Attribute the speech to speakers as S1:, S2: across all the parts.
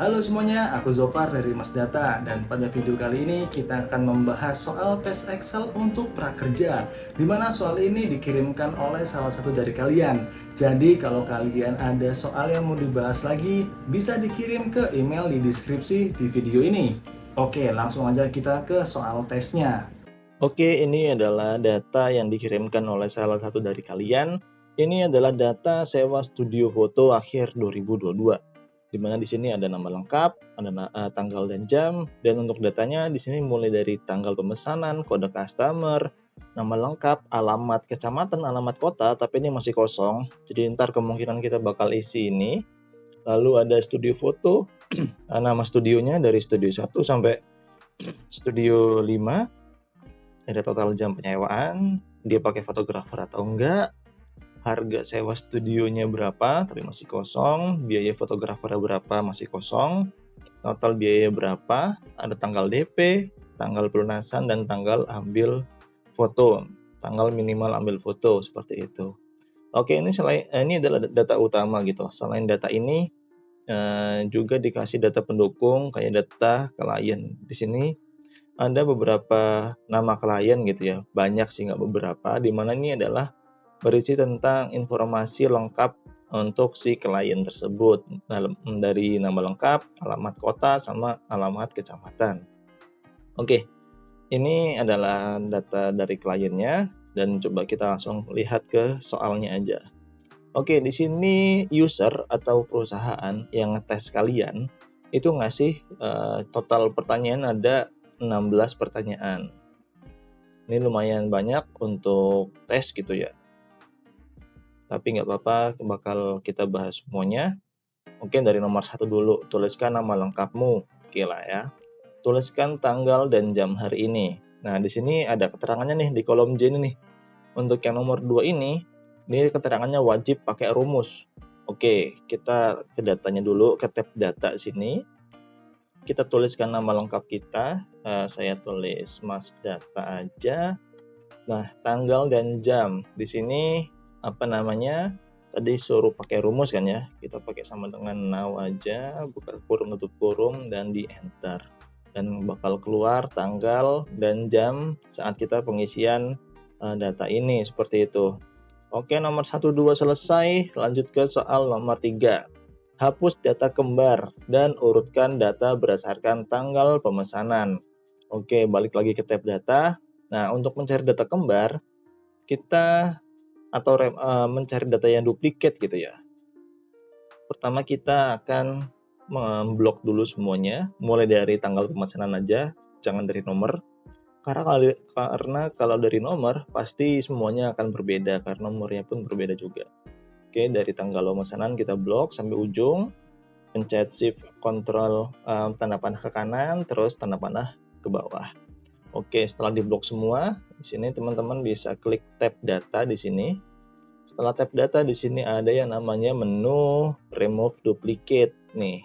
S1: Halo semuanya, aku Zofar dari Mas Data dan pada video kali ini kita akan membahas soal tes Excel untuk prakerja di mana soal ini dikirimkan oleh salah satu dari kalian. Jadi kalau kalian ada soal yang mau dibahas lagi, bisa dikirim ke email di deskripsi di video ini. Oke, langsung aja kita ke soal tesnya.
S2: Oke, ini adalah data yang dikirimkan oleh salah satu dari kalian. Ini adalah data sewa studio foto akhir 2022. Di mana di sini ada nama lengkap, ada tanggal dan jam, dan untuk datanya di sini mulai dari tanggal pemesanan, kode customer, nama lengkap, alamat kecamatan, alamat kota, tapi ini masih kosong. Jadi ntar kemungkinan kita bakal isi ini. Lalu ada studio foto, nama studionya dari studio 1 sampai studio 5. Ada total jam penyewaan, dia pakai fotografer atau enggak, harga sewa studionya berapa, tapi masih kosong, biaya fotografer berapa, masih kosong, total biaya berapa, ada tanggal DP, tanggal pelunasan, dan tanggal ambil foto, tanggal minimal ambil foto, seperti itu. Oke, ini adalah data utama gitu. Selain data ini, juga dikasih data pendukung kayak data klien. Di sini ada beberapa nama klien gitu ya, banyak sih nggak beberapa, di mana ini adalah berisi tentang informasi lengkap untuk si klien tersebut, dari nama lengkap, alamat kota, sama alamat kecamatan. Oke, ini adalah data dari kliennya, dan coba kita langsung lihat ke soalnya aja. Oke, di sini user atau perusahaan yang ngetes kalian itu ngasih total pertanyaan ada 16 pertanyaan. Ini lumayan banyak untuk tes gitu ya. Tapi nggak apa-apa, bakal kita bahas semuanya. Mungkin dari nomor 1 dulu, tuliskan nama lengkapmu. Oke lah ya. Tuliskan tanggal dan jam hari ini. Nah, di sini ada keterangannya nih di kolom J ini nih. Untuk yang nomor 2 ini keterangannya wajib pakai rumus. Oke, kita ke datanya dulu, ke tab data sini. Kita tuliskan nama lengkap kita, saya tulis Mas Data aja. Nah, tanggal dan jam di sini tadi suruh pakai rumus kan ya, kita pakai sama dengan now aja, buka kurung tutup kurung dan di enter, dan bakal keluar tanggal dan jam saat kita pengisian data ini, seperti itu. Oke, nomor 1, 2 selesai, lanjut ke soal nomor 3. Hapus data kembar dan urutkan data berdasarkan tanggal pemesanan. Oke, balik lagi ke tab data. Nah, untuk mencari data kembar, kita mencari data yang duplikat gitu ya. Pertama kita akan memblok dulu semuanya, mulai dari tanggal pemesanan aja, jangan dari nomor. Karena kalau dari nomor pasti semuanya akan berbeda, karena nomornya pun berbeda juga. Oke, dari tanggal pemesanan kita blok sampai ujung, pencet shift control tanda panah ke kanan, terus tanda panah ke bawah. Oke, setelah diblok semua, di sini teman-teman bisa klik tab data di sini. Setelah tab data di sini ada yang namanya menu remove duplicate nih.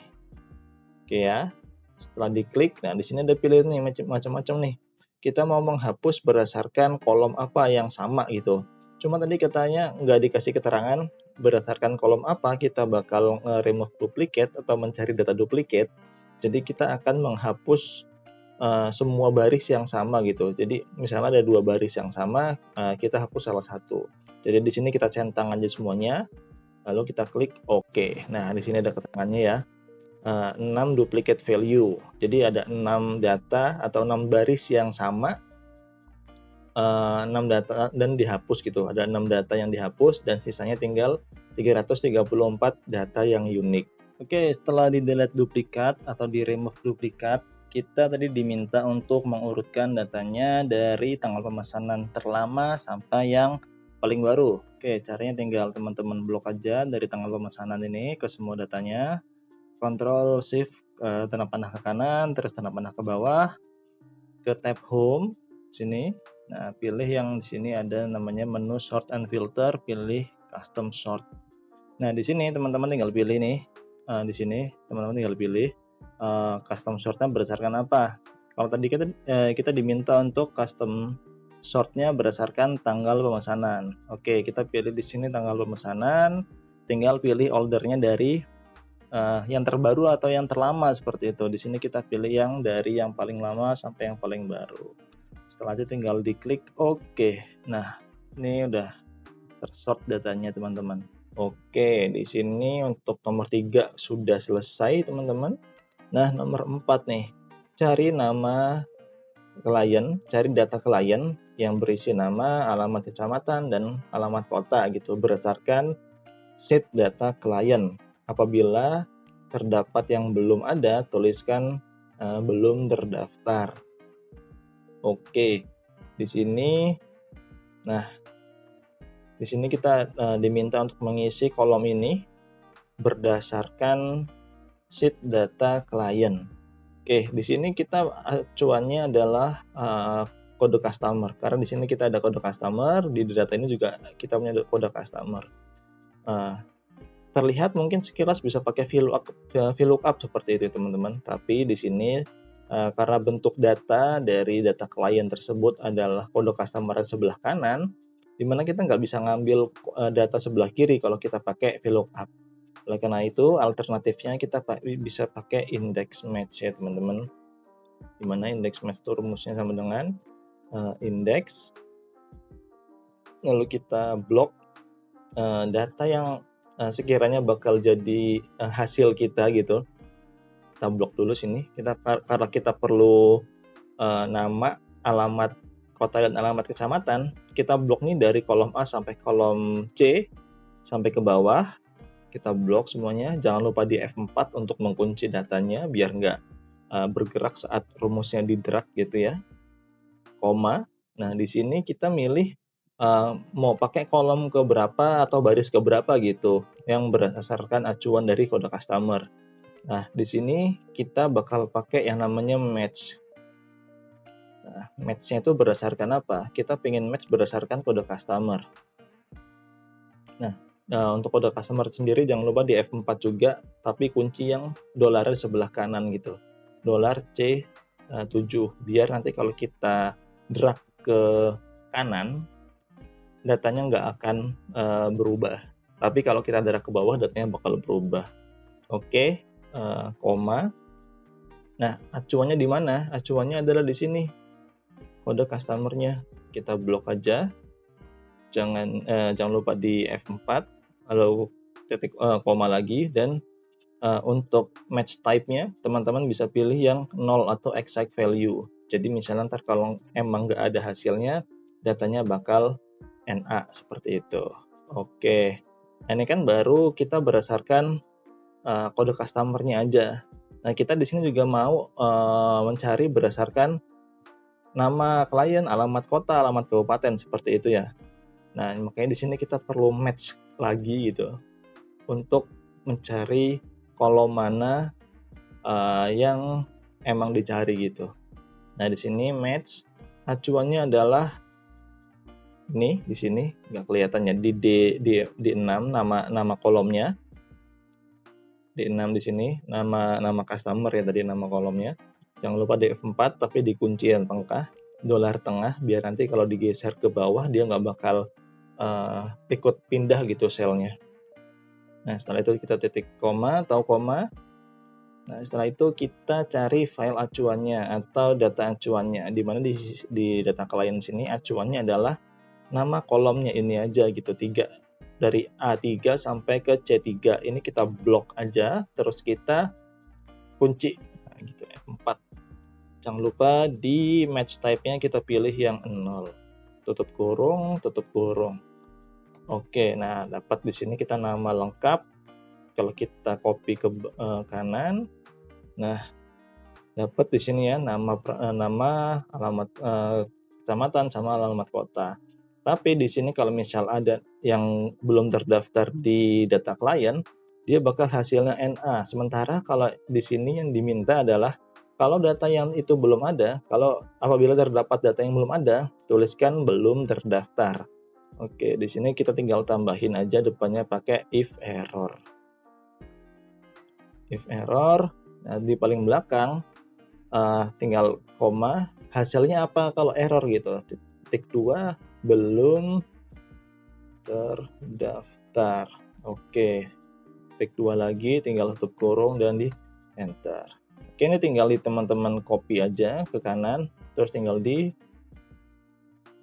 S2: Oke ya. Setelah diklik, nah di sini ada pilihan nih macam-macam nih. Kita mau menghapus berdasarkan kolom apa yang sama gitu. Cuma tadi katanya nggak dikasih keterangan berdasarkan kolom apa kita bakal remove duplicate atau mencari data duplicate. Jadi kita akan menghapus semua baris yang sama gitu. Jadi misalnya ada 2 baris yang sama, kita hapus salah satu. Jadi di sini kita centang aja semuanya, lalu kita klik OK. Nah, di sini ada keterangannya ya. 6 duplicate value. Jadi ada 6 data atau 6 baris yang sama, 6 data dan dihapus gitu. Ada 6 data yang dihapus dan sisanya tinggal 334 data yang unik. Oke, setelah di delete duplikat atau di remove duplikat, kita tadi diminta untuk mengurutkan datanya dari tanggal pemesanan terlama sampai yang paling baru. Oke, caranya tinggal teman-teman blok aja dari tanggal pemesanan ini ke semua datanya. Ctrl Shift tanda panah ke kanan, terus tanda panah ke bawah, ke tab Home sini. Nah, pilih yang di sini ada namanya menu Sort and Filter, pilih Custom Sort. Nah, di sini teman-teman tinggal pilih nih. Di sini teman-teman tinggal pilih custom sortnya berdasarkan apa. Kalau tadi kita diminta untuk custom sortnya berdasarkan tanggal pemesanan. Oke, kita pilih di sini tanggal pemesanan, tinggal pilih ordernya dari yang terbaru atau yang terlama seperti itu. Di sini kita pilih yang dari yang paling lama sampai yang paling baru. Setelah itu tinggal diklik OK. Nah, ini udah tersort datanya teman-teman. Oke, di sini untuk nomor 3 sudah selesai teman-teman. Nah, nomor 4 nih, cari nama klien, cari data klien yang berisi nama, alamat kecamatan, dan alamat kota gitu berdasarkan sheet data klien. Apabila terdapat yang belum ada, tuliskan belum terdaftar. Oke, di sini, nah di sini kita diminta untuk mengisi kolom ini berdasarkan sheet data klien. Oke, di sini kita acuannya adalah kode customer, karena di sini kita ada kode customer, di data ini juga kita punya kode customer. Terlihat mungkin sekilas bisa pakai VLOOKUP seperti itu teman-teman, tapi di sini karena bentuk data dari data klien tersebut adalah kode customer sebelah kanan, dimana kita nggak bisa ngambil data sebelah kiri kalau kita pakai VLOOKUP. Oleh karena itu, alternatifnya kita bisa pakai index match ya teman-teman. Dimana index match itu rumusnya sama dengan index, lalu kita blok data yang sekiranya bakal jadi hasil kita gitu. Kita blok dulu sini. Karena kita perlu nama, alamat kota dan alamat kecamatan, kita blok nih dari kolom A sampai kolom C sampai ke bawah. Kita blok semuanya, jangan lupa di F4 untuk mengunci datanya biar nggak bergerak saat rumusnya di drag gitu ya. Koma. Nah, di sini kita milih mau pakai kolom ke berapa atau baris ke berapa gitu yang berdasarkan acuan dari kode customer. Nah, di sini kita bakal pakai yang namanya match. Nah, match-nya itu berdasarkan apa? Kita pengen match berdasarkan kode customer. Nah, untuk kode customer sendiri jangan lupa di F4 juga, tapi kunci yang dolar di sebelah kanan gitu. Dolar C7, biar nanti kalau kita drag ke kanan, datanya nggak akan berubah. Tapi kalau kita drag ke bawah, datanya bakal berubah. Oke, koma. Nah, acuannya di mana? Acuannya adalah di sini. Kode customer-nya kita blok aja. Jangan lupa di F4. Lalu koma lagi, dan untuk match type-nya teman-teman bisa pilih yang 0 atau exact value. Jadi misalnya ntar kalau emang nggak ada hasilnya, datanya bakal NA seperti itu. Oke, ini kan baru kita berdasarkan kode customer-nya aja. Nah, kita di sini juga mau mencari berdasarkan nama klien, alamat kota, alamat kabupaten seperti itu ya. Nah, makanya di sini kita perlu match lagi gitu untuk mencari kolom mana yang emang dicari gitu. Nah, di sini match acuannya adalah ini, di sini nggak kelihatannya di 6 nama kolomnya. Di 6 di sini nama customer ya, tadi nama kolomnya. Jangan lupa di F4 tapi di kuncian tengah, dolar tengah, biar nanti kalau digeser ke bawah dia nggak bakal ikut pindah gitu selnya. Nah, setelah itu kita titik koma atau koma. Nah, setelah itu kita cari file acuannya atau data acuannya, di mana di data klien sini acuannya adalah nama kolomnya ini aja gitu, 3 dari A3 sampai ke C3. Ini kita blok aja, terus kita kunci nah, gitu F4. Jangan lupa di match type-nya kita pilih yang 0. Tutup kurung. Oke, nah dapat di sini kita nama lengkap. Kalau kita copy ke kanan, nah dapat di sini ya nama, alamat kecamatan sama alamat kota. Tapi di sini kalau misal ada yang belum terdaftar di data klien, dia bakal hasilnya NA. Sementara kalau di sini yang diminta adalah kalau data yang itu belum ada, apabila terdapat data yang belum ada, tuliskan belum terdaftar. Oke, di sini kita tinggal tambahin aja depannya pakai if error. If error, nah di paling belakang tinggal koma, hasilnya apa kalau error gitu. Titik 2 belum terdaftar. Oke. Klik 2 lagi, tinggal tutup kurung dan di enter. Oke, ini tinggal di teman-teman copy aja ke kanan, terus tinggal di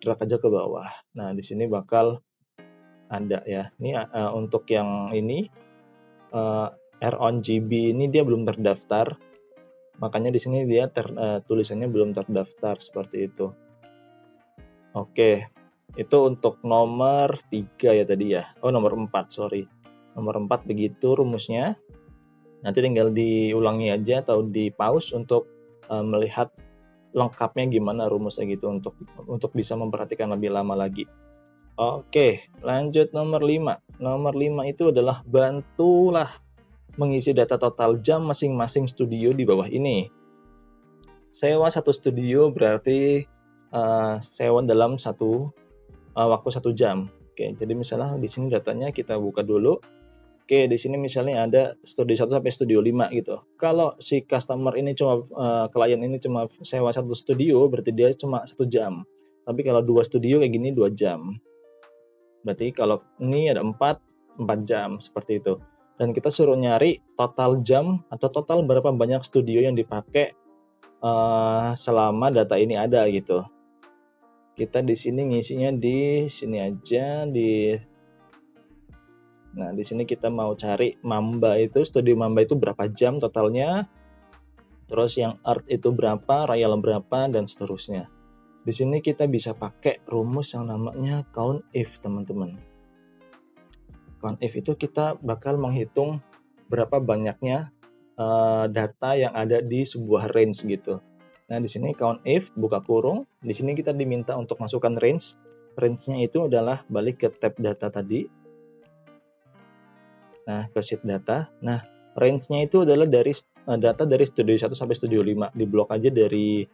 S2: drag aja ke bawah. Nah, di sini bakal ada ya. Ini untuk yang ini R-on-GB ini dia belum terdaftar. Makanya di sini dia tulisannya belum terdaftar seperti itu. Oke, itu untuk nomor 3 ya tadi ya. Oh, nomor 4, sorry. Nomor 4 begitu rumusnya. Nanti tinggal diulangi aja atau di pause untuk melihat lengkapnya gimana rumusnya gitu untuk bisa memperhatikan lebih lama lagi. Oke, lanjut nomor 5. Nomor 5 itu adalah bantulah mengisi data total jam masing-masing studio di bawah ini. Sewa satu studio berarti sewa dalam waktu 1 jam. Oke, jadi misalnya di sini datanya kita buka dulu. Oke, di sini misalnya ada studio 1 sampai studio 5 gitu. Kalau si customer ini klien ini cuma sewa 1 studio, berarti dia cuma 1 jam. Tapi kalau 2 studio kayak gini 2 jam. Berarti kalau ini ada 4 jam seperti itu. Dan kita suruh nyari total jam atau total berapa banyak studio yang dipakai selama data ini ada gitu. Kita di sini ngisinya di sini aja Nah, di sini kita mau cari Mamba itu, studio Mamba itu berapa jam totalnya. Terus yang Art itu berapa, Royal berapa, dan seterusnya. Di sini kita bisa pakai rumus yang namanya count if, teman-teman. Count if itu kita bakal menghitung berapa banyaknya data yang ada di sebuah range gitu. Nah, di sini count if, buka kurung. Di sini kita diminta untuk masukkan range. Range-nya itu adalah balik ke tab data tadi. Nah, ke sheet data. Nah, range-nya itu adalah dari data dari studio 1 sampai studio 5. Diblok aja dari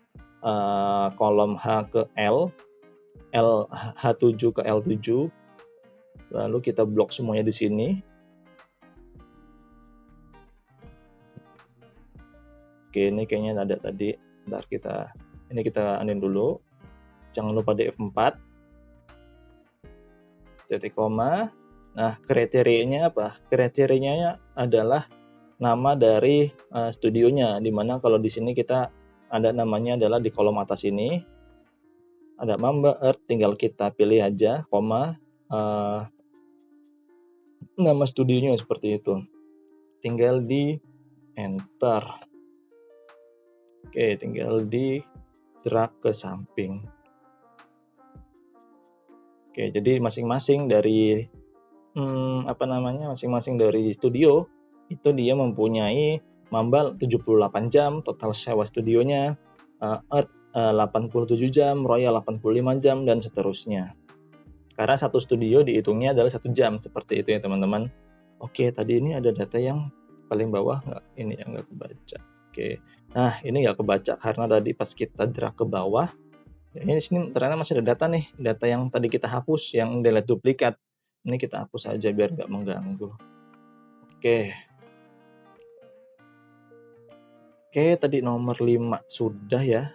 S2: kolom H ke L, H7 ke L7. Lalu kita blok semuanya di sini. Oke, ini kayaknya ada tadi. Bentar kita anin dulu. Jangan lupa di F4. Titik koma. Nah, kriterianya apa? Kriterianya adalah nama dari studionya, dimana kalau di sini kita ada namanya adalah di kolom atas ini. Ada Mamba Earth, tinggal kita pilih aja, koma, nama studionya seperti itu. Tinggal di enter. Oke, tinggal di drag ke samping. Oke, jadi masing-masing dari masing-masing dari studio itu dia mempunyai Mamba 78 jam total sewa studionya, Earth 87 jam, Royal 85 jam, dan seterusnya. Karena satu studio dihitungnya adalah 1 jam, seperti itu ya teman-teman. Oke, tadi ini ada data yang paling bawah, ini yang nggak kebaca. Oke, nah ini nggak kebaca karena tadi pas kita drag ke bawah, ini sini ternyata masih ada data nih, data yang tadi kita hapus, yang delete duplikat. Ini kita hapus saja biar nggak mengganggu. Oke, tadi nomor 5 sudah ya.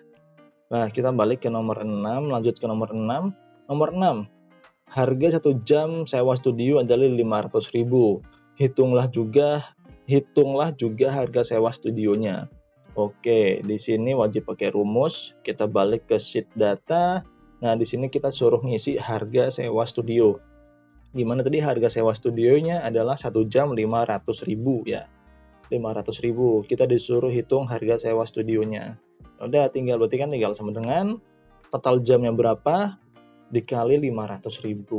S2: Nah, kita balik ke nomor 6, lanjut ke nomor 6. Nomor 6, harga 1 jam sewa studio adalah 500.000. Hitunglah juga harga sewa studionya. Oke, di sini wajib pakai rumus. Kita balik ke sheet data. Nah, di sini kita suruh ngisi harga sewa studio. Gimana tadi harga sewa studionya adalah 1 jam 500.000 ya. 500.000. Kita disuruh hitung harga sewa studionya. Udah, berarti kan tinggal sama dengan total jamnya berapa dikali 500.000.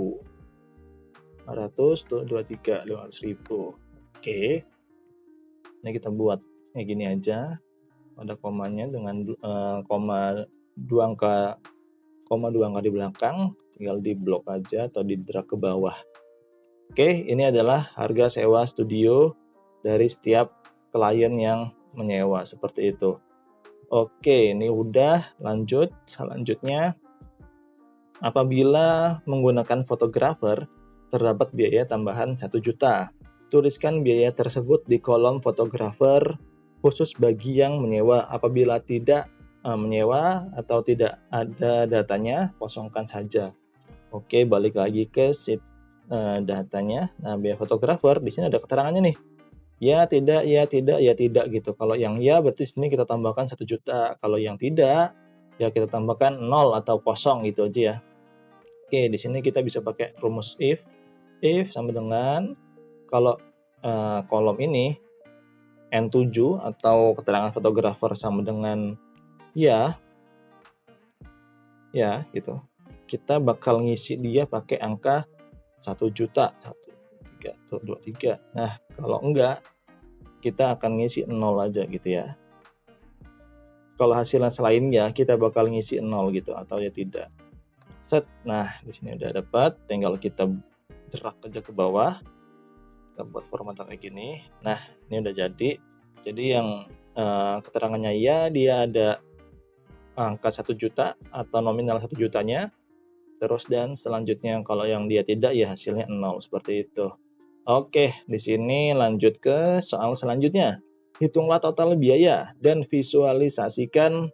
S2: 500 tuh 23, 500.000. Oke. Ini kita buat kayak gini aja. Ada komanya dengan koma 2 angka di belakang, tinggal di blok aja atau di drag ke bawah. Oke, ini adalah harga sewa studio dari setiap klien yang menyewa seperti itu. Oke, ini udah, lanjut. Selanjutnya, apabila menggunakan fotografer, terdapat biaya tambahan 1 juta. Tuliskan biaya tersebut di kolom fotografer khusus bagi yang menyewa. Apabila tidak menyewa atau tidak ada datanya, kosongkan saja. Oke, balik lagi ke sheet datanya. Nah, biaya fotografer di sini ada keterangannya nih. ya, tidak, ya, tidak, ya, tidak gitu. Kalau yang ya berarti sini kita tambahkan 1 juta. Kalau yang tidak, ya kita tambahkan 0 atau kosong gitu aja ya. Oke, di sini kita bisa pakai rumus if sama dengan kalau kolom ini N7 atau keterangan fotografer sama dengan ya gitu. Kita bakal ngisi dia pakai angka 1 juta, 1, 3, 2, 3. Nah, kalau enggak, kita akan ngisi 0 aja gitu ya. Kalau hasilnya selainnya, kita bakal ngisi 0 gitu, atau ya tidak. Set, nah di sini udah dapat, tinggal kita drag aja ke bawah. Kita buat formatan kayak gini. Nah, ini udah jadi. Jadi yang keterangannya ya, dia ada angka 1 juta atau nominal 1 jutanya. Terus dan selanjutnya kalau yang dia tidak ya hasilnya 0 seperti itu. Oke, di sini lanjut ke soal selanjutnya. Hitunglah total biaya dan visualisasikan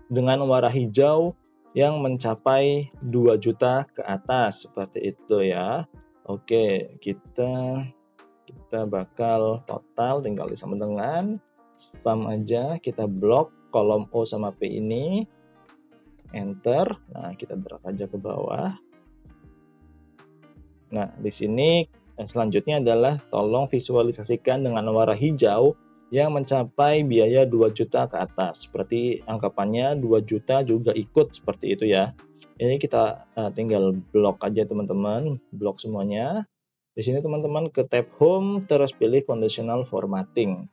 S2: dengan warna hijau yang mencapai 2 juta ke atas seperti itu ya. Oke, kita bakal total tinggal disama dengan sum aja, kita blok kolom O sama P ini. Enter. Nah, kita drag aja ke bawah. Nah, di sini selanjutnya adalah tolong visualisasikan dengan warna hijau yang mencapai biaya 2 juta ke atas. Seperti anggapannya 2 juta juga ikut seperti itu ya. Ini kita tinggal blok aja teman-teman, blok semuanya. Di sini teman-teman ke tab Home terus pilih Conditional Formatting.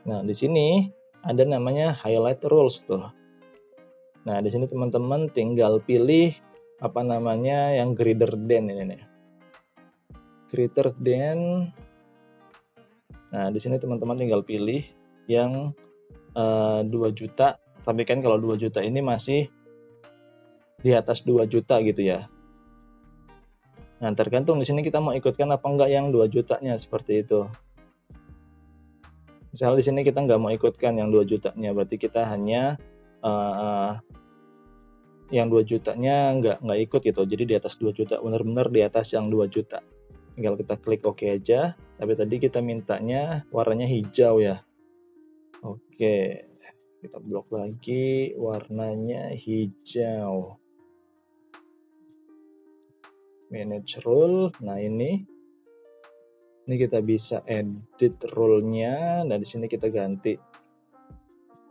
S2: Nah, di sini ada namanya Highlight Rules tuh. Nah, di sini teman-teman tinggal pilih apa namanya yang greater than ini nih. Greater than. Nah, di sini teman-teman tinggal pilih yang 2 juta. Tapi kan kalau 2 juta ini masih di atas 2 juta gitu ya. Nah, tergantung di sini kita mau ikutkan apa enggak yang 2 jutanya seperti itu. Misalnya di sini kita nggak mau ikutkan yang 2 jutanya, berarti kita hanya yang 2 jutanya nggak ikut gitu. Jadi di atas 2 juta, benar-benar di atas yang 2 juta. Tinggal kita klik OK aja. Tapi tadi kita mintanya warnanya hijau ya. Oke, kita blok lagi warnanya hijau. Manage rule. Nah ini kita bisa edit rule-nya. Nah di sini kita ganti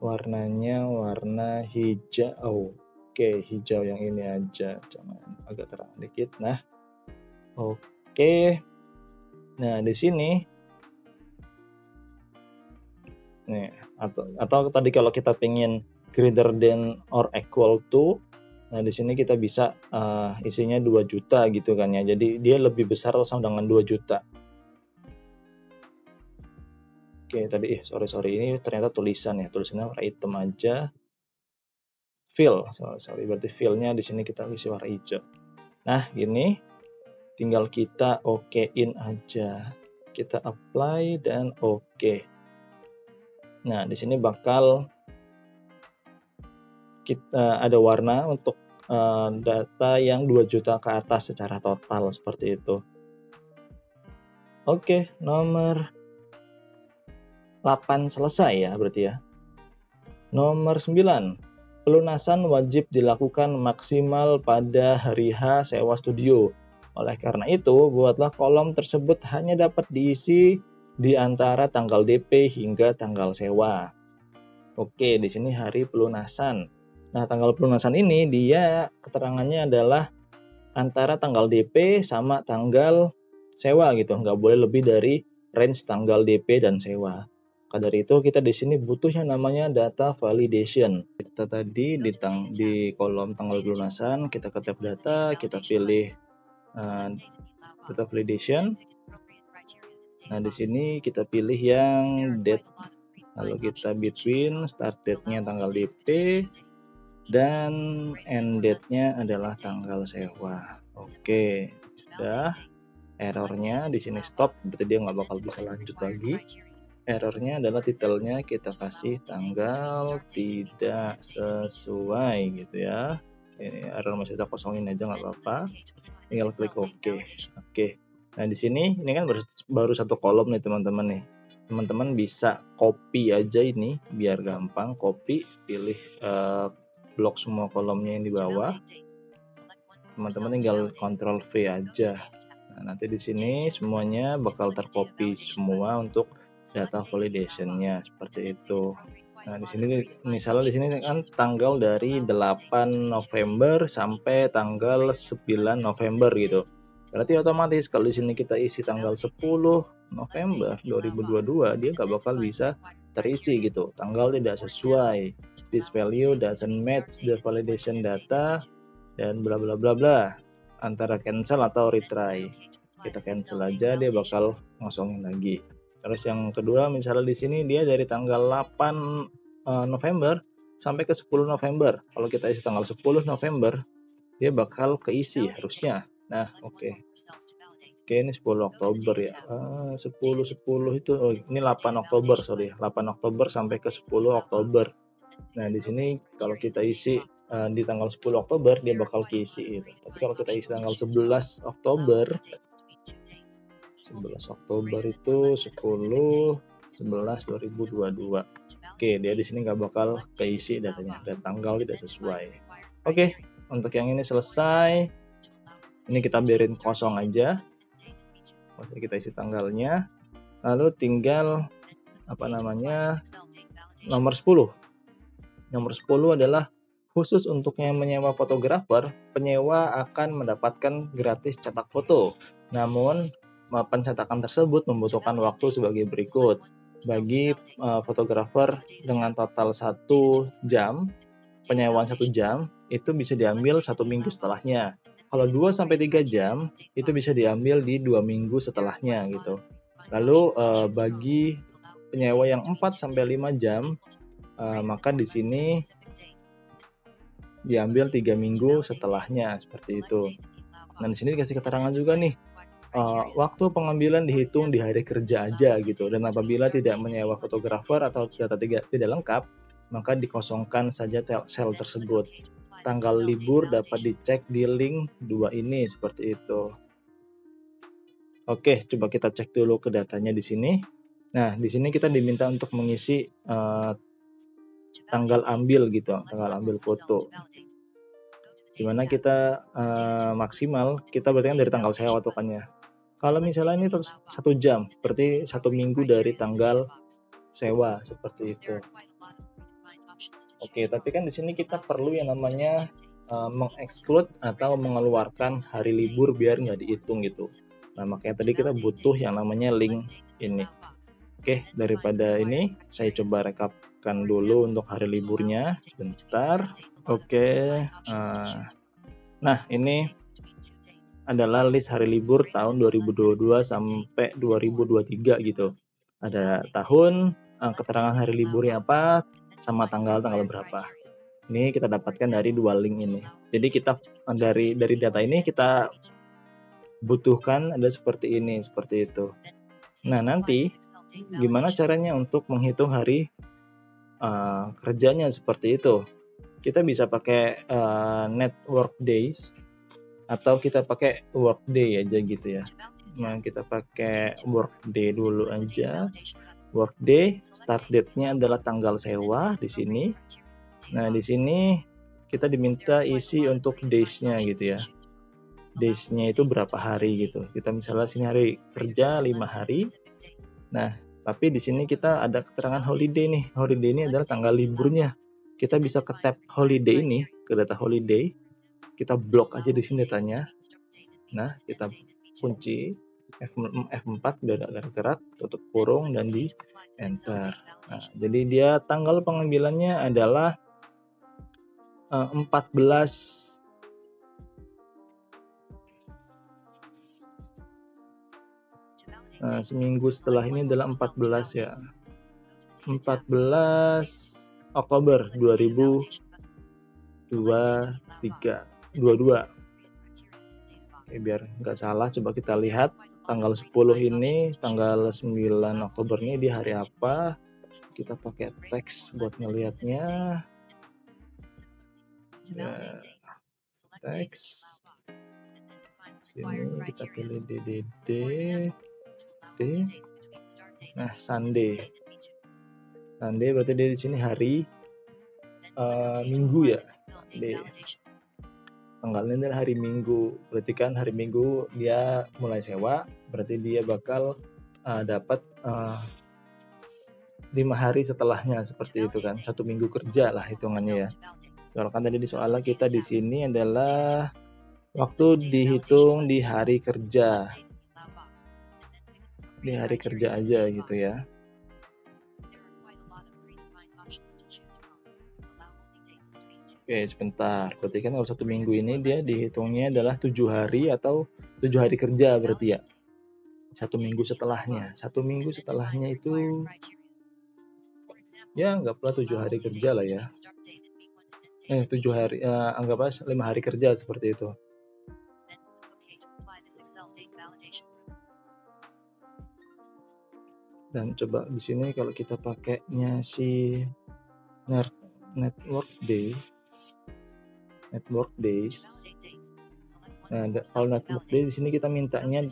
S2: warnanya warna hijau. Oke, hijau yang ini aja, jangan agak terang dikit. Nah, oke. Nah, di sini nih atau tadi kalau kita pengen greater than or equal to, nah di sini kita bisa isinya 2 juta gitu kan ya. Jadi dia lebih besar sama dengan 2 juta. Oke, tadi sorry ini ternyata tulisan ya. Tulisannya warna hitam aja. Fill, sorry berarti fill-nya di sini kita isi warna hijau. Nah, ini tinggal kita okein aja. Kita apply dan oke. Nah, di sini bakal kita ada warna untuk data yang 2 juta ke atas secara total seperti itu. Oke, nomor 8 selesai ya berarti ya. Nomor 9. Pelunasan wajib dilakukan maksimal pada hari H sewa studio. Oleh karena itu, buatlah kolom tersebut hanya dapat diisi di antara tanggal DP hingga tanggal sewa. Oke, di sini hari pelunasan. Nah, tanggal pelunasan ini dia keterangannya adalah antara tanggal DP sama tanggal sewa gitu. Nggak boleh lebih dari range tanggal DP dan sewa. Maka dari itu kita di sini butuh yang namanya data validation. Kita tadi di kolom tanggal pelunasan, kita ke tab data, kita pilih data validation. Nah, di sini kita pilih yang date. Lalu kita between start date-nya tanggal DP dan end date-nya adalah tanggal sewa. Oke, sudah. Errornya di sini stop, berarti dia nggak bakal bisa lanjut lagi. Errornya adalah titelnya kita kasih tanggal tidak sesuai gitu ya. Ini error masih kita kosongin aja nggak apa-apa. Tinggal klik OK. Oke. Nah di sini ini kan baru 1 kolom nih teman-teman nih. teman-teman bisa copy aja ini biar gampang. Copy, pilih blok semua kolomnya yang di bawah. Teman-teman tinggal Ctrl V aja. Nah, nanti di sini semuanya bakal tercopy semua untuk data validation-nya seperti itu. Nah, di sini misalnya di sini kan tanggal dari 8 November sampai tanggal 9 November gitu. Berarti otomatis kalau di sini kita isi tanggal 10 November 2022, dia nggak bakal bisa terisi gitu. Tanggal tidak sesuai. This value doesn't match the validation data dan bla bla bla bla. Antara cancel atau retry. Kita cancel aja, dia bakal ngosongin lagi. Terus yang kedua, misalnya di sini dia dari tanggal 8 November sampai ke 10 November. Kalau kita isi tanggal 10 November, dia bakal keisi harusnya. Nah, oke. Oke, ini 10 Oktober ya. 10 itu ini 8 Oktober, sorry. 8 Oktober sampai ke 10 Oktober. Nah, di sini kalau kita isi di tanggal 10 Oktober dia bakal keisi gitu. Tapi kalau kita isi tanggal 11 Oktober 11 Oktober itu 10 11 2022. Oke, dia di sini nggak bakal keisi datanya, dan tanggal tidak sesuai. Oke, untuk yang ini selesai. Ini kita biarin kosong aja. Oke, kita isi tanggalnya. Lalu tinggal nomor 10. Nomor 10 adalah khusus untuk yang menyewa fotografer, penyewa akan mendapatkan gratis cetak foto. Namun pencetakan tersebut membutuhkan waktu sebagai berikut. Bagi fotografer dengan total 1 jam, penyewaan 1 jam, itu bisa diambil 1 minggu setelahnya. Kalau 2-3 jam, itu bisa diambil di 2 minggu setelahnya gitu. Lalu bagi penyewa yang 4-5 jam, maka di sini diambil 3 minggu setelahnya, seperti itu. Nah, di sini dikasih keterangan juga nih, waktu pengambilan dihitung di hari kerja aja gitu, dan apabila tidak menyewa fotografer atau data tidak lengkap, maka dikosongkan saja sel tersebut. Tanggal libur dapat dicek di link 2 ini, seperti itu. Oke, coba kita cek dulu ke datanya di sini. Nah, di sini kita diminta untuk mengisi tanggal ambil gitu, tanggal ambil foto. Dimana kita maksimal, kita berarti kan dari tanggal sewa tokennya. Kalau misalnya ini 1 jam, berarti 1 minggu dari tanggal sewa, seperti itu. Oke, tapi kan di sini kita perlu yang namanya mengeksklud atau mengeluarkan hari libur biar nggak dihitung gitu. Nah, makanya tadi kita butuh yang namanya link ini. Oke, daripada ini, saya coba rekapkan dulu untuk hari liburnya. Sebentar. Oke, nah ini adalah list hari libur tahun 2022 sampai 2023 gitu. Ada tahun, keterangan hari liburnya apa, sama tanggal berapa. Ini kita dapatkan dari 2 link ini. Jadi kita dari data ini kita butuhkan ada seperti ini, seperti itu. Nah, nanti gimana caranya untuk menghitung hari kerjanya seperti itu? Kita bisa pakai network days atau kita pakai workday aja gitu ya. Nah, kita pakai workday dulu aja. Workday start date-nya adalah tanggal sewa di sini. Nah, di sini kita diminta isi untuk days-nya gitu ya. Days-nya itu berapa hari gitu. Kita misalnya sini hari kerja 5 hari. Nah, tapi di sini kita ada keterangan holiday nih. Holiday ini adalah tanggal liburnya. Kita bisa ke tab holiday ini, ke data holiday. Kita blok aja di sini datanya. Nah, kita kunci F4 biar agak gerak, tutup kurung dan di enter. Nah, jadi dia tanggal pengambilannya adalah 14 seminggu setelah ini adalah 14 ya. 14 Oktober 2022. Oke, biar nggak salah, coba kita lihat tanggal 10 ini, tanggal 9 Oktober ini di hari apa. Kita pakai teks buat ngelihatnya. Ya, teks. Sini kita pilih DDD. Nah, Sunday. Sunday berarti dia di sini hari Minggu ya. Di tanggalnya adalah hari Minggu. Berarti kan hari Minggu dia mulai sewa, berarti dia bakal dapat 5 hari setelahnya, seperti itu kan. 1 minggu kerja lah hitungannya ya. Soalnya kan tadi di soalnya kita di sini adalah waktu dihitung di hari kerja. Di hari kerja aja gitu ya. Oke, sebentar. Berarti kan kalau 1 minggu ini dia dihitungnya adalah 7 hari atau 7 hari kerja berarti ya. 1 minggu setelahnya. 1 minggu setelahnya itu ya anggaplah 7 hari kerja lah ya. 7 hari, anggaplah 5 hari kerja seperti itu. Dan coba di sini kalau kita pakainya si network days. Nah, kalau network day di sini kita mintanya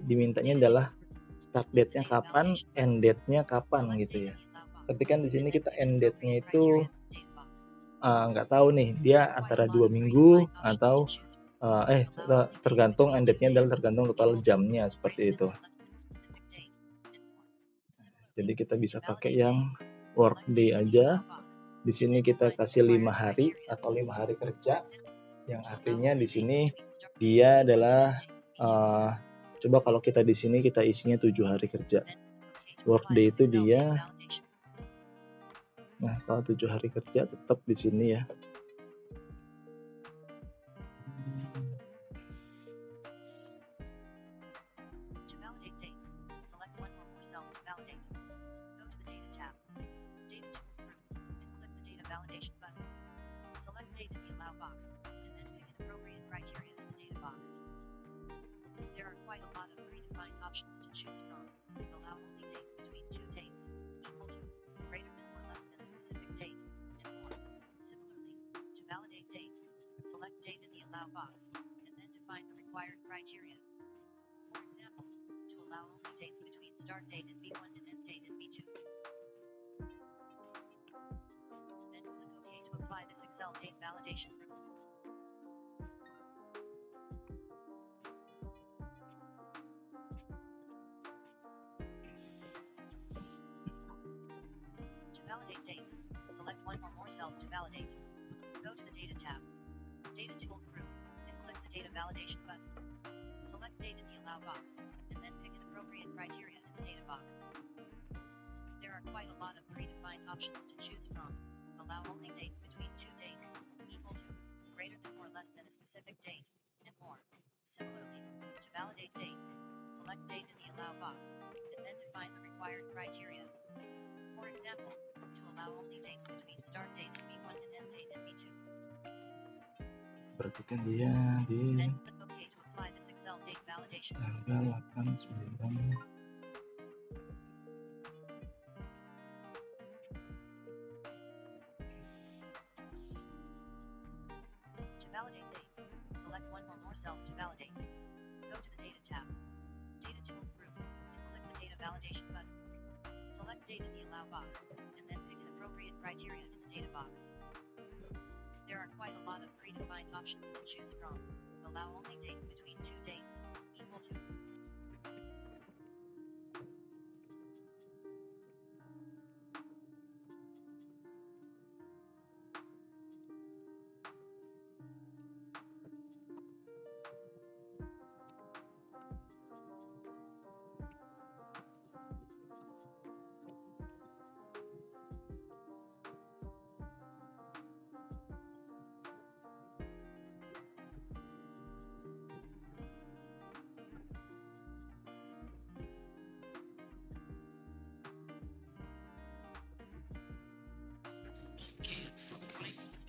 S2: dimintanya adalah start date-nya kapan, end date-nya kapan gitu ya. Tapi kan di sini kita end date-nya itu nggak tahu nih, dia antara 2 minggu atau tergantung end date-nya adalah tergantung total jamnya seperti itu. Jadi kita bisa pakai yang work day aja. Di sini kita kasih 5 hari atau 5 hari kerja, yang artinya di sini dia adalah coba kalau kita di sini kita isinya 7 hari kerja. Work day itu dia, nah kalau 7 hari kerja tetap di sini ya.
S3: Select date in the allow box, and then define the required criteria. For example, to allow only dates between start date and B1 and end date and B2. Then click OK to apply this Excel date validation rule. To validate dates, select one or more cells to validate. Go to the Data tab. Data Tools group, and click the Data Validation button. Select Date in the Allow box, and then pick an appropriate criteria in the Data box. There are quite a lot of predefined options to choose from. Allow only dates between 2 dates, equal to, greater than or less than a specific date, and more. Similarly, to validate dates, select Date in the Allow box, and then define the required criteria. For example, to allow only dates between start date and B1 and end date and B2.
S2: Berarti kan dia di tanggal 8, 9.
S3: To validate dates, select one or more cells to validate. Go to the Data tab, Data Tools group, and click the Data Validation button. Select Date in the Allow box, and then pick an appropriate criteria in the Data box. There are quite a lot of predefined options to choose from. Allow only dates between 2 dates, equal to.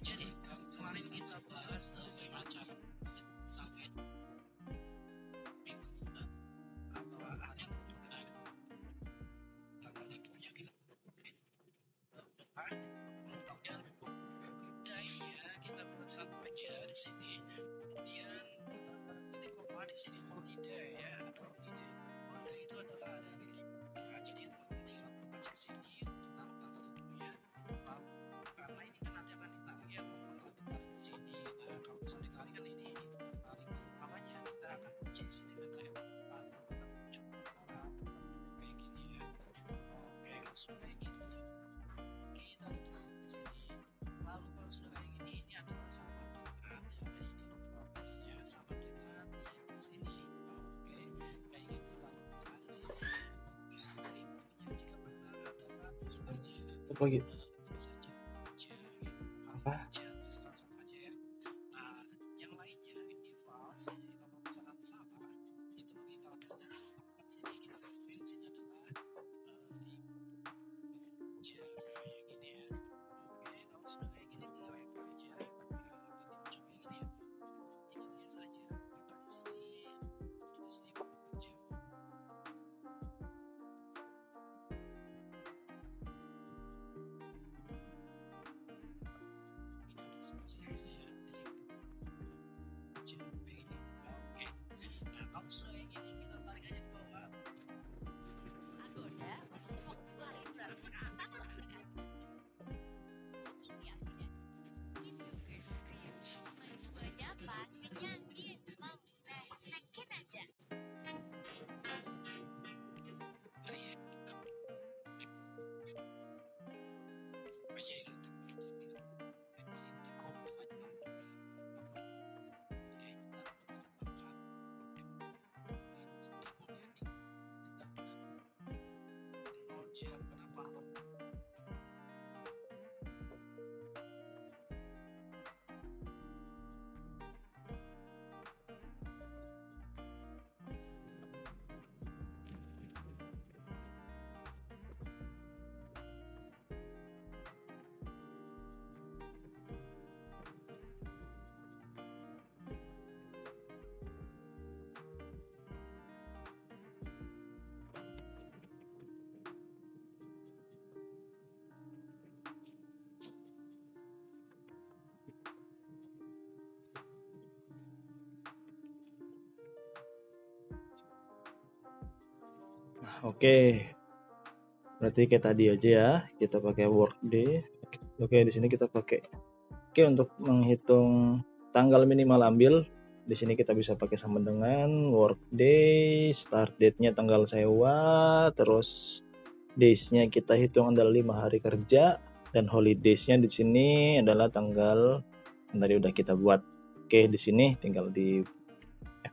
S4: Jadi kemarin kita bahas macam sampai minggu atau hanya terkait tanggal liburnya kita kemudian ya kita buat satu aja di sini, kemudian di sini holiday ya, holiday itu adalah dari jadi di sini dengan tanggal itu ya. Lalu karena ini kan ada kan ditarik ya, kalau ditarik di sini. Nah, kalau misalnya ditarik kan ini ditarik namanya kita akan kunci di sini dengan F4. Coba kayak gini ya. Oke, kalau sudah kayak gitu kita tutup di sini. Lalu kalau sudah kayak gini, ini adalah sama dengan yang ini prosesnya sama dengan yang di sini. Oke, kayak gitu. Lalu bisa di sini. Nah, intinya jika benar adalah misalnya
S2: Apa gitu?
S4: tulis saja aja gitu.
S2: Apa?
S4: Aja tulis langsung aja ya. Nah, yang lainnya ini false. Jadi kalau misalkan salah, itu lagi kalau misalnya di sini kita pilih di sini adalah aja kayak gini ya. Oke, kalau sudah kayak gini tinggal enter aja. Nanti muncul kayak gini ya. Tinggal lihat saja. Maka di sini tulis ini aja. Ini udah seperti ini ya. Aja kayak gini. Oke. Nah, kalau sudah kayak gini kita tarik aja ke bawah.
S3: Agora nós vamos lembrar semuanya pasti yakin mau snackin aja.
S2: Oke, berarti kayak tadi aja ya, kita pakai workday. Oke, di sini kita pakai. Oke, untuk menghitung tanggal minimal ambil, di sini kita bisa pakai sama dengan workday, start date-nya tanggal sewa, terus days-nya kita hitung adalah 5 hari kerja, dan holidays-nya di sini adalah tanggal yang tadi udah kita buat. Oke, di sini tinggal di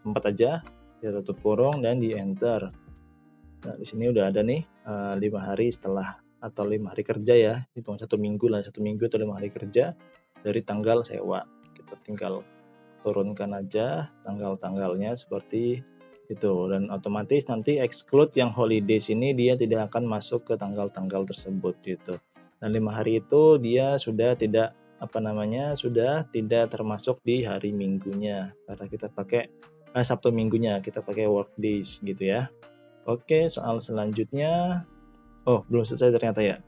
S2: F4 aja, kita tutup kurung dan di enter. Nah, di sini udah ada nih 5 hari setelah atau 5 hari kerja ya, hitung 1 minggu lah, 1 minggu atau 5 hari kerja dari tanggal sewa. Kita tinggal turunkan aja tanggal-tanggalnya seperti itu, dan otomatis nanti exclude yang holidays ini dia tidak akan masuk ke tanggal-tanggal tersebut gitu. Dan 5 hari itu dia sudah tidak sudah tidak termasuk di hari minggunya karena kita pakai Sabtu minggunya kita pakai workdays gitu ya. Oke, soal selanjutnya. Oh, belum selesai ternyata ya.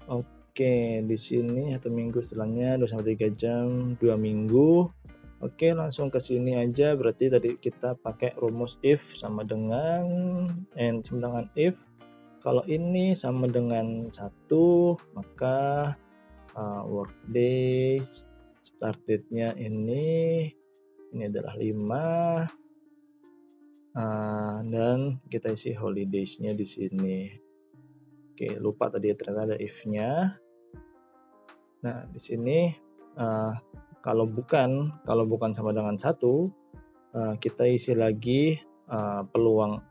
S2: Oke, di sini 1 minggu setelahnya 2-3 jam, 2 minggu. Oke, langsung ke sini aja. Berarti tadi kita pakai rumus if sama dengan if. Kalau ini sama dengan 1, maka workdays start date-nya ini adalah 5. Dan kita isi holidays-nya di sini. Oke, lupa tadi ternyata ada if-nya. Nah, di sini kalau bukan sama dengan 1, kita isi lagi peluang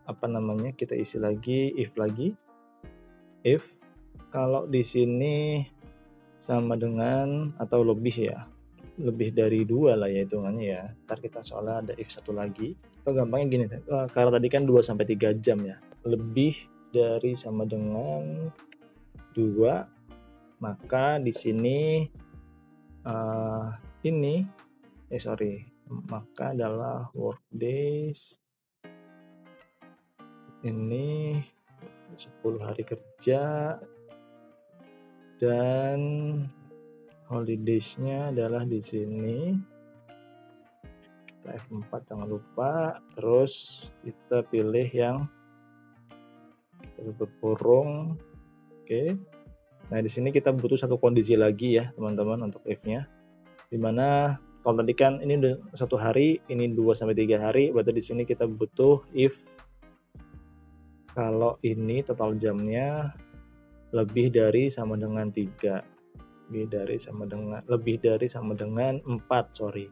S2: kita isi lagi if kalau di sini sama dengan atau lebih ya. Lebih dari 2 lah ya hitungannya ya. Ntar kita soalnya ada if 1 lagi. Atau gampangnya gini, karena tadi kan 2-3 jam ya. Lebih dari sama dengan 2, maka di sini maka adalah workdays ini 10 hari kerja dan holidays-nya adalah di sini. Kita F4 jangan lupa, terus kita pilih yang tutup kurung. Oke. Nah, di sini kita butuh satu kondisi lagi ya, teman-teman, untuk if-nya. Dimana kalau tadi kan ini udah 1 hari, ini 2 sampai 3 hari, berarti di sini kita butuh if kalau ini total jamnya lebih dari sama dengan 3. Lebih dari sama dengan 4, sorry.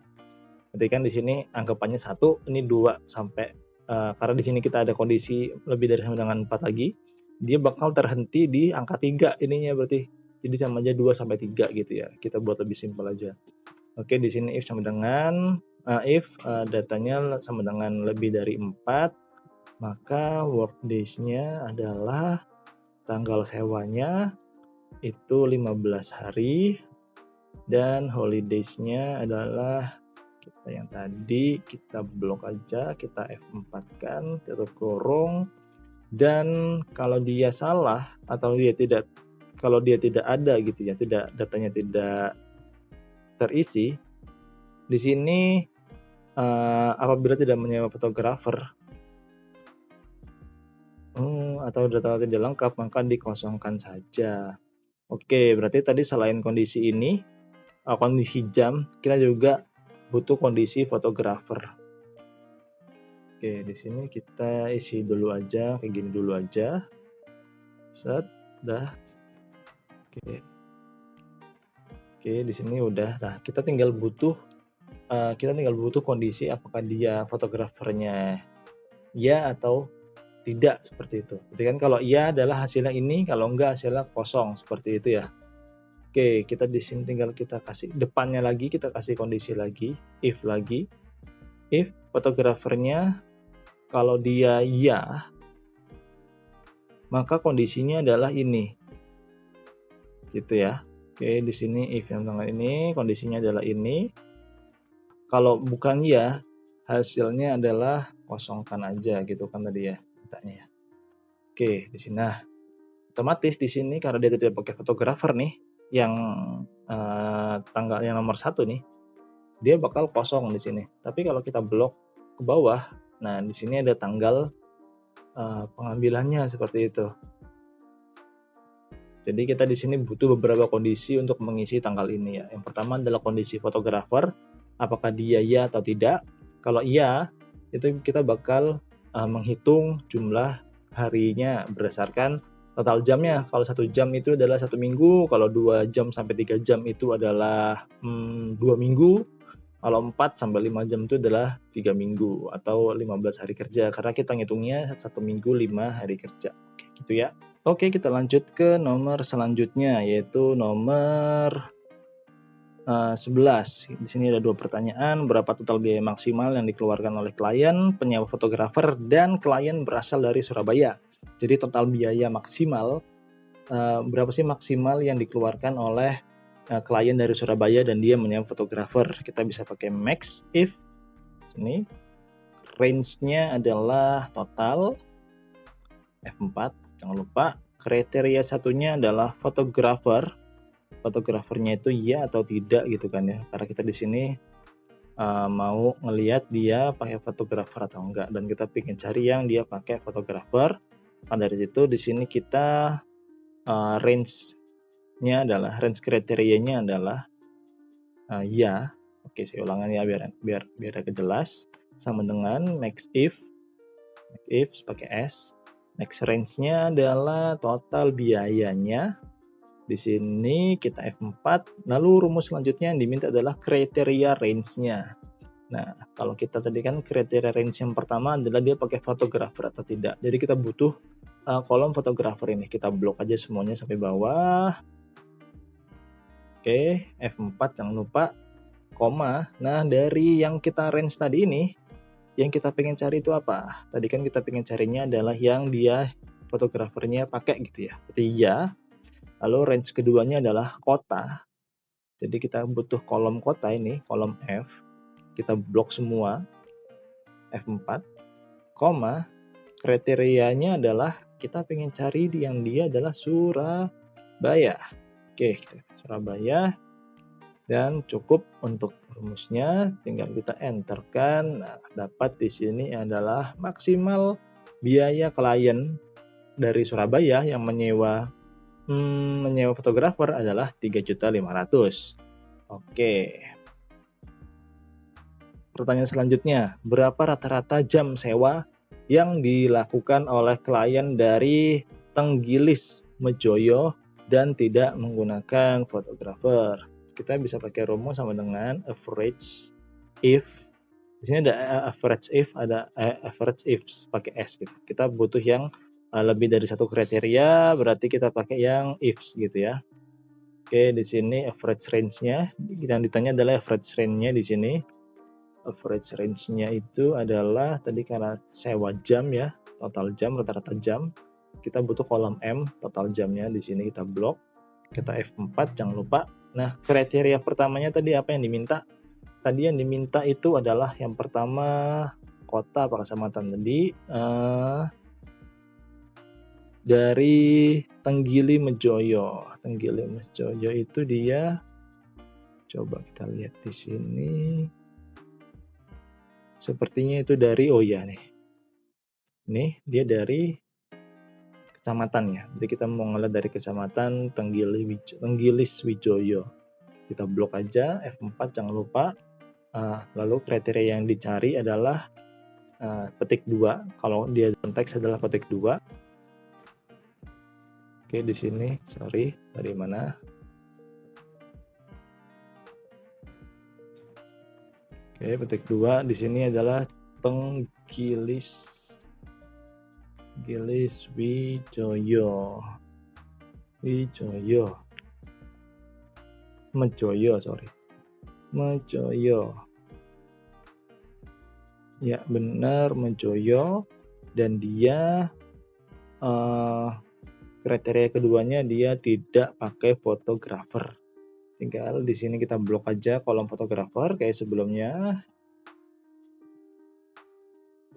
S2: Berarti kan di sini anggapannya 1, ini 2 sampai karena di sini kita ada kondisi lebih dari sama dengan 4 lagi, dia bakal terhenti di angka 3 ininya berarti. Jadi sama aja 2 sampai 3 gitu ya. Kita buat lebih simpel aja. Oke, di sini if sama dengan datanya sama dengan lebih dari 4, maka work days-nya adalah tanggal sewanya itu 15 hari dan holidays-nya adalah kita yang tadi kita blok aja, kita F4 kan, tutup kurung, dan kalau dia salah atau kalau dia tidak ada gitu ya, datanya tidak terisi di sini apabila tidak menyewa fotografer atau data tidak lengkap, maka dikosongkan saja. Oke, berarti tadi selain kondisi ini, kondisi jam, kita juga butuh kondisi fotografer. Oke, di sini kita isi dulu aja, kayak gini dulu aja. Set, dah. Oke, di sini udah. Nah, kita tinggal butuh kondisi apakah dia fotografernya ya atau tidak, seperti itu. Jadi kan kalau iya adalah hasilnya ini, kalau enggak hasilnya kosong, seperti itu ya. Oke, kita di sini tinggal kita kasih depannya lagi, kita kasih kondisi lagi, if fotografernya kalau dia ya, maka kondisinya adalah ini. Gitu ya. Oke, di sini if yang tengah ini kondisinya adalah ini. Kalau bukan ya, hasilnya adalah kosongkan aja gitu kan tadi ya. Ya. Oke, di sini. Nah, otomatis di sini karena dia tidak pakai fotografer nih, yang tanggal yang nomor 1 nih, dia bakal kosong di sini. Tapi kalau kita blok ke bawah, nah di sini ada tanggal pengambilannya seperti itu. Jadi kita di sini butuh beberapa kondisi untuk mengisi tanggal ini ya. Yang pertama adalah kondisi fotografer, apakah dia ya atau tidak. Kalau iya, itu kita bakal menghitung jumlah harinya berdasarkan total jamnya. Kalau 1 jam itu adalah 1 minggu, kalau 2 jam sampai 3 jam itu adalah 2 minggu, kalau 4 sampai 5 jam itu adalah 3 minggu atau 15 hari kerja, karena kita ngitungnya 1 minggu 5 hari kerja. Oke, gitu ya. Oke, kita lanjut ke nomor selanjutnya, yaitu nomor 11. Di sini ada 2 pertanyaan. Berapa total biaya maksimal yang dikeluarkan oleh klien, penyewa fotografer, dan klien berasal dari Surabaya. Jadi total biaya maksimal, berapa sih maksimal yang dikeluarkan oleh klien dari Surabaya dan dia menyewa fotografer. Kita bisa pakai max if. Sini range-nya adalah total F4. Jangan lupa kriteria satunya adalah fotografer. Fotografernya itu ya atau tidak gitu kan ya, karena kita di sini mau ngelihat dia pakai fotografer atau enggak, dan kita pengen cari yang dia pakai fotografer. Nah, dari itu di sini kita range kriterianya adalah ya. Oke, saya ulangan ya biar agak jelas. Sama dengan max if pakai S. Max range-nya adalah total biayanya. Di sini kita F4, lalu rumus selanjutnya yang diminta adalah kriteria range-nya. Nah, kalau kita tadi kan kriteria range yang pertama adalah dia pakai fotografer atau tidak. Jadi kita butuh kolom fotografer ini. Kita blok aja semuanya sampai bawah. Oke, F4 jangan lupa, koma. Nah, dari yang kita range tadi ini, yang kita pengen cari itu apa? Tadi kan kita pengen carinya adalah yang dia fotografernya pakai gitu ya. Berarti ya. Lalu range keduanya adalah kota. Jadi kita butuh kolom kota ini, kolom F. Kita blok semua. F4, koma. Kriterianya adalah kita pengen cari yang dia adalah Surabaya. Oke, Surabaya. Dan cukup untuk rumusnya, tinggal kita enterkan. Nah, dapat di sini adalah maksimal biaya klien dari Surabaya yang menyewa fotografer adalah 3.500.000. Oke. Pertanyaan selanjutnya, berapa rata-rata jam sewa yang dilakukan oleh klien dari Tenggilis Mejoyo dan tidak menggunakan fotografer? Kita bisa pakai rumus sama dengan average if. Di sini ada average if, ada average ifs pakai s gitu. Kita butuh yang lebih dari satu kriteria, berarti kita pakai yang ifs gitu ya. Oke, di sini average range-nya, yang ditanya adalah average range-nya di sini. Average range-nya itu adalah tadi karena sewa jam ya, total jam, rata-rata jam. Kita butuh kolom M, total jamnya di sini kita blok. Kita F4, jangan lupa. Nah, kriteria pertamanya tadi apa yang diminta? Tadi yang diminta itu adalah yang pertama kota apa kecamatan tadi dari Tenggili Mejoyo. Tenggili Mejoyo itu dia, coba kita lihat di sini. Sepertinya itu dari, oh ya nih. Nih, dia dari kecamatan ya. Jadi kita mau ngeliat dari kecamatan Tenggilis Wijoyo. Kita blok aja, F4 jangan lupa. Lalu kriteria yang dicari adalah petik 2. Kalau dia konteks adalah petik 2. Oke, di sini, sorry, dari mana? Oke, petik 2 di sini adalah Tenggilis Wijoyo. Mejoyo. Ya, benar, Mejoyo. Dan dia kriteria keduanya dia tidak pakai fotografer. Tinggal di sini kita blok aja kolom fotografer kayak sebelumnya.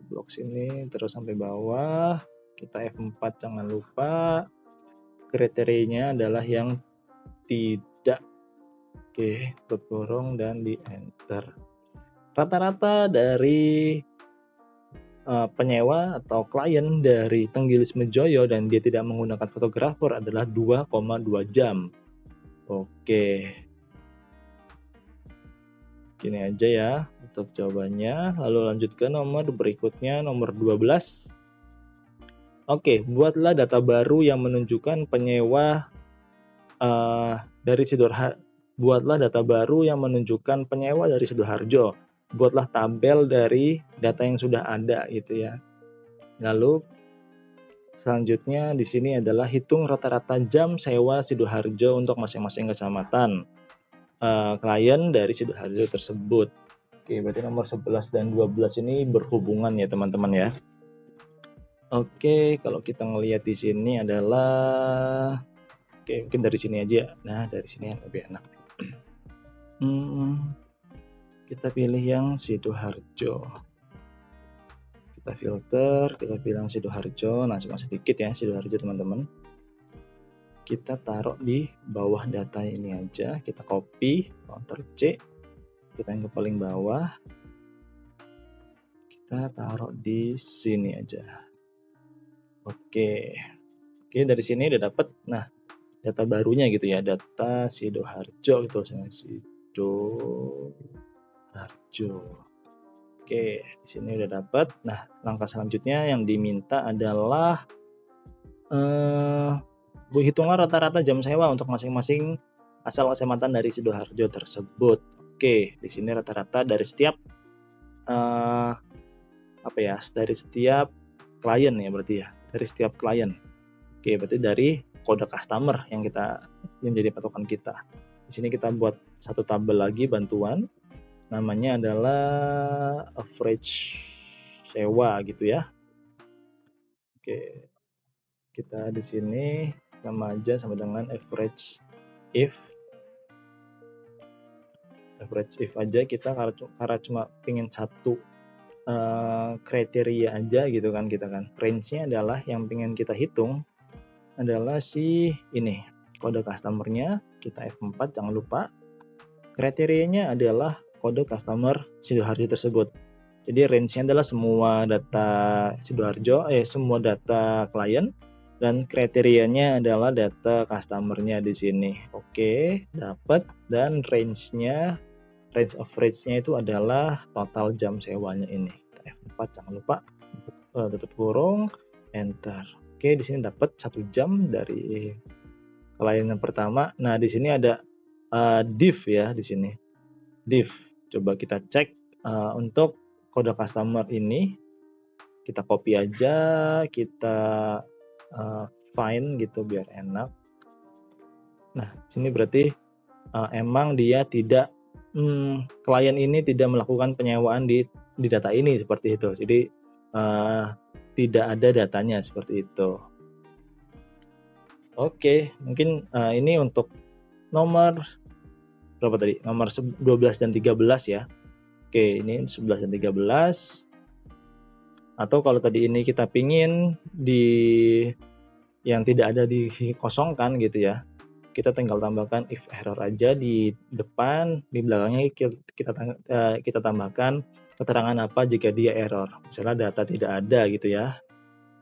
S2: Blok sini terus sampai bawah. Kita F4 jangan lupa. Kriterianya adalah yang tidak. Oke, klik borong dan di enter. Rata-rata dari penyewa atau klien dari Tenggilis Mejoyo dan dia tidak menggunakan fotografer adalah 2,2 jam. Oke. Gini aja ya untuk jawabannya. Lalu lanjut ke nomor berikutnya, nomor 12. Oke, buatlah data baru yang menunjukkan penyewa dari Sidoarjo. Buatlah data baru yang menunjukkan penyewa dari Sidoarjo. Buatlah tabel dari data yang sudah ada gitu ya. Lalu selanjutnya di sini adalah hitung rata-rata jam sewa Sidoarjo untuk masing-masing kecamatan klien dari Sidoarjo tersebut. Oke, berarti nomor 11 dan 12 ini berhubungan ya teman-teman ya. Oke, kalau kita ngelihat di sini adalah, oke mungkin dari sini aja. Nah, dari sini yang lebih enak. Kita pilih yang Sidoarjo. Kita filter, kita pilih Sidoarjo. Nah, cuma sedikit ya Sidoarjo teman-teman. Kita taruh di bawah data ini aja. Kita copy, Ctrl C. Kita yang ke paling bawah. Kita taruh di sini aja. Oke, dari sini udah dapat. Nah, data barunya gitu ya, data Sidoarjo gitu, Sidoarjo. Oke, di sini udah dapat. Nah, langkah selanjutnya yang diminta adalah hitunglah rata-rata jam sewa untuk masing-masing asal kecamatan dari Sidoarjo tersebut. Oke, di sini rata-rata dari setiap dari setiap klien ya berarti ya. Dari setiap klien. Oke, berarti dari kode customer yang jadi patokan kita. Di sini kita buat satu tabel lagi bantuan. Namanya adalah average sewa gitu ya. Oke. Kita di sini sama aja sama dengan average if. Average if aja kita karena cuma pengen satu kriteria aja gitu kan kita kan. Range-nya adalah yang pengen kita hitung adalah si ini kode customer-nya. Kita F4 jangan lupa. Kriterianya adalah kode customer Sidoarjo tersebut. Jadi range-nya adalah semua data Sidoarjo, semua data klien dan kriterianya adalah data customernya di sini. Oke, dapat, dan range of range-nya itu adalah total jam sewanya ini. Kita F4, jangan lupa tutup kurung, enter. Oke, di sini dapat 1 jam dari klien yang pertama. Nah, di sini ada div ya di sini. Div. Coba kita cek untuk kode customer ini. Kita copy aja, kita find gitu biar enak. Nah, sini berarti emang dia tidak klien ini tidak melakukan penyewaan di data ini seperti itu. Jadi tidak ada datanya seperti itu. Oke, mungkin ini untuk nomor berapa tadi? Nomor 12 dan 13 ya. Oke, ini 11 dan 13. Atau kalau tadi ini kita pingin yang tidak ada dikosongkan gitu ya, kita tinggal tambahkan if error aja di depan, di belakangnya kita tambahkan keterangan apa jika dia error. Misalnya data tidak ada gitu ya,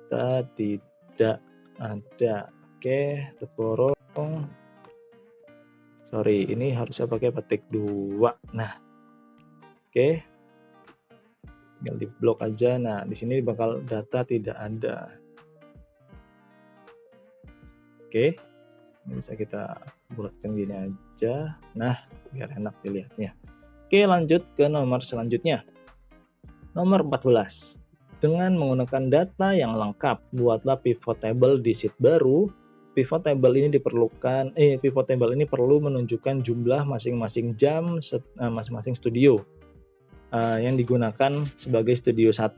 S2: data tidak ada. Oke, terkurung. Sorry, ini harusnya pakai petik 2. Nah, oke. Tinggal di blok aja. Nah, di sini bakal data tidak ada. Oke. Ini bisa kita buatkan gini aja. Nah, biar enak dilihatnya. Oke, lanjut ke nomor selanjutnya. Nomor 14. Dengan menggunakan data yang lengkap, buatlah pivot table di sheet baru. Pivot table ini perlu menunjukkan jumlah masing-masing jam masing-masing studio yang digunakan sebagai studio 1.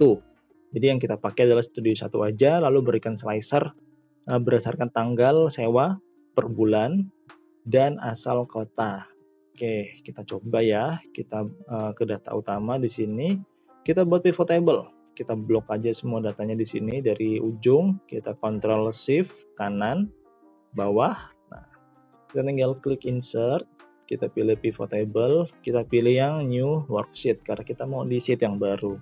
S2: Jadi yang kita pakai adalah studio 1 aja, lalu berikan slicer berdasarkan tanggal sewa per bulan dan asal kota. Oke, kita coba ya. Kita ke data utama di sini. Kita buat pivot table. Kita blok aja semua datanya di sini dari ujung. Kita Ctrl Shift kanan, bawah. Nah, kita tinggal klik insert. Kita pilih pivot table, kita pilih yang new worksheet karena kita mau di sheet yang baru.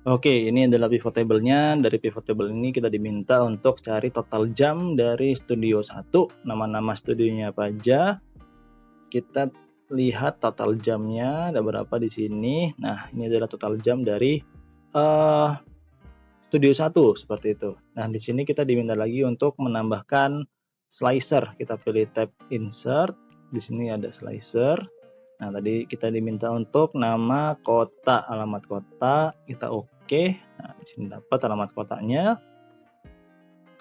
S2: Oke, ini adalah pivot table-nya. Dari pivot table ini kita diminta untuk cari total jam dari studio 1, nama-nama studionya apa aja. Kita lihat total jamnya ada berapa di sini. Nah, ini adalah total jam dari studio 1 seperti itu. Nah, di sini kita diminta lagi untuk menambahkan slicer. Kita pilih tab insert. Di sini ada slicer. Nah, tadi kita diminta untuk nama kota, alamat kota, kita oke. Nah, di sini dapat alamat kotanya.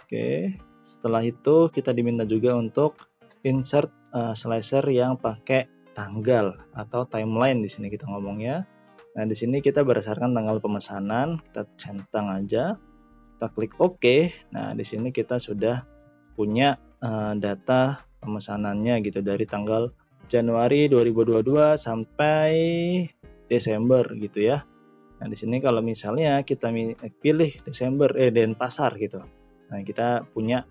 S2: Oke. Setelah itu kita diminta juga untuk insert slicer yang pakai tanggal atau timeline di sini kita ngomongnya. Nah, di sini kita berdasarkan tanggal pemesanan, kita centang aja. Kita klik oke. Nah, di sini kita sudah punya data pemesanannya gitu dari tanggal Januari 2022 sampai Desember gitu ya. Nah, di sini kalau misalnya kita pilih Desember Denpasar gitu. Nah, kita punya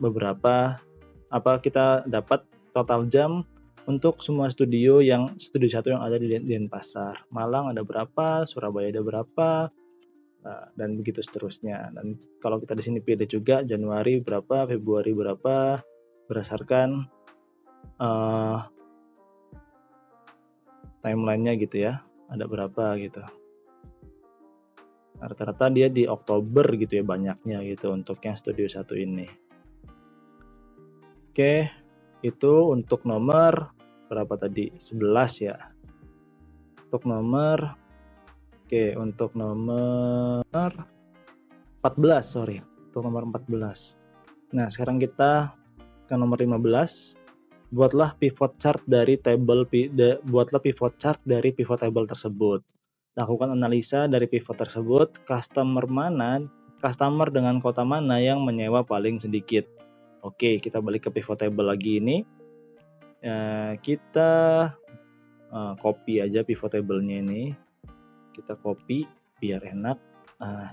S2: kita dapat total jam untuk semua studio 1 yang ada di Denpasar. Malang ada berapa, Surabaya ada berapa, dan begitu seterusnya. Dan kalau kita di sini pilih juga Januari berapa, Februari berapa, berdasarkan timelinenya gitu ya, ada berapa gitu. Rata-rata dia di Oktober gitu ya banyaknya gitu untuk yang studio 1 ini. Oke, itu untuk nomor berapa tadi? 11 ya. Untuk nomor 14, untuk nomor 14. Nah, sekarang kita ke nomor 15. Buatlah pivot chart dari pivot table tersebut. Lakukan analisa dari pivot tersebut, customer dengan kota mana yang menyewa paling sedikit. Oke, kita balik ke pivot table lagi ini. Kita copy aja pivot table-nya ini. Kita copy biar enak.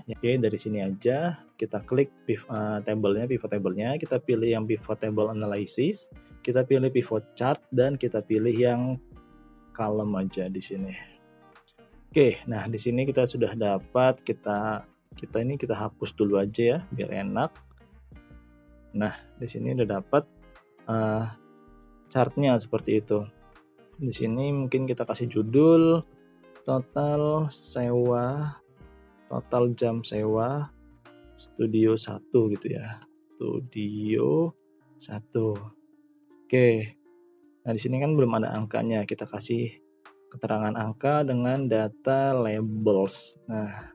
S2: Oke, dari sini aja kita klik pivot table-nya, kita pilih yang pivot table analysis, kita pilih pivot chart, dan kita pilih yang column aja di sini. Oke, nah di sini kita sudah dapat, kita hapus dulu aja ya biar enak. Nah, di sini udah dapat chartnya seperti itu. Di sini mungkin kita kasih judul total jam sewa studio 1 gitu ya. Studio 1. Oke. Nah, di sini kan belum ada angkanya. Kita kasih keterangan angka dengan data labels. Nah,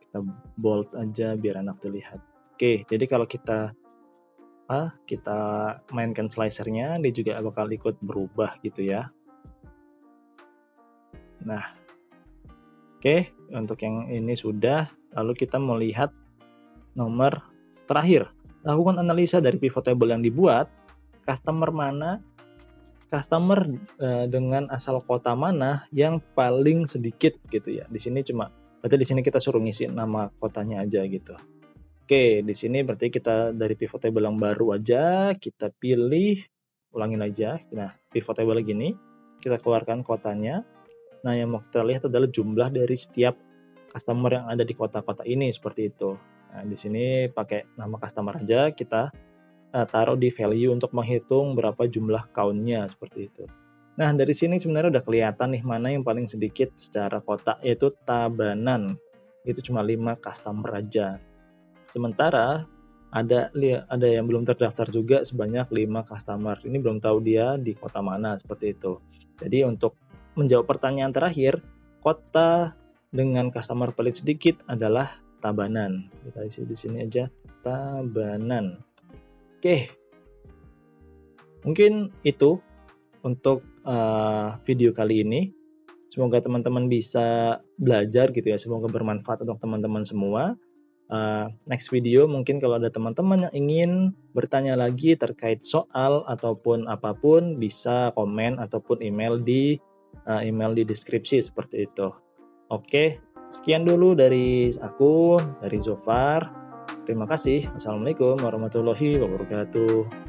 S2: kita bold aja biar enak dilihat. Oke, jadi kalau kita mainkan slicernya, dia juga bakal ikut berubah gitu ya. Nah, oke, untuk yang ini sudah. Lalu kita melihat nomor terakhir. Lakukan analisa dari pivot table yang dibuat. Customer dengan asal kota mana yang paling sedikit gitu ya. Di sini kita suruh ngisi nama kotanya aja gitu. Oke, di sini berarti kita dari pivot table yang baru aja, kita pilih, ulangin aja. Nah, pivot table gini, kita keluarkan kotanya. Nah, yang mau kita lihat adalah jumlah dari setiap customer yang ada di kota-kota ini, seperti itu. Nah, di sini pakai nama customer aja, kita taruh di value untuk menghitung berapa jumlah count-nya, seperti itu. Nah, dari sini sebenarnya udah kelihatan nih mana yang paling sedikit secara kota, yaitu Tabanan. Itu cuma 5 customer aja. Sementara ada yang belum terdaftar juga sebanyak 5 customer. Ini belum tahu dia di kota mana, seperti itu. Jadi untuk menjawab pertanyaan terakhir, kota dengan customer paling sedikit adalah Tabanan. Kita isi di sini aja Tabanan. Oke. Mungkin itu untuk video kali ini. Semoga teman-teman bisa belajar gitu ya. Semoga bermanfaat untuk teman-teman semua. Next video mungkin kalau ada teman-teman yang ingin bertanya lagi terkait soal ataupun apapun, bisa komen ataupun email di deskripsi seperti itu. Oke, sekian dulu dari aku, dari Zofar. Terima kasih. Assalamualaikum warahmatullahi wabarakatuh.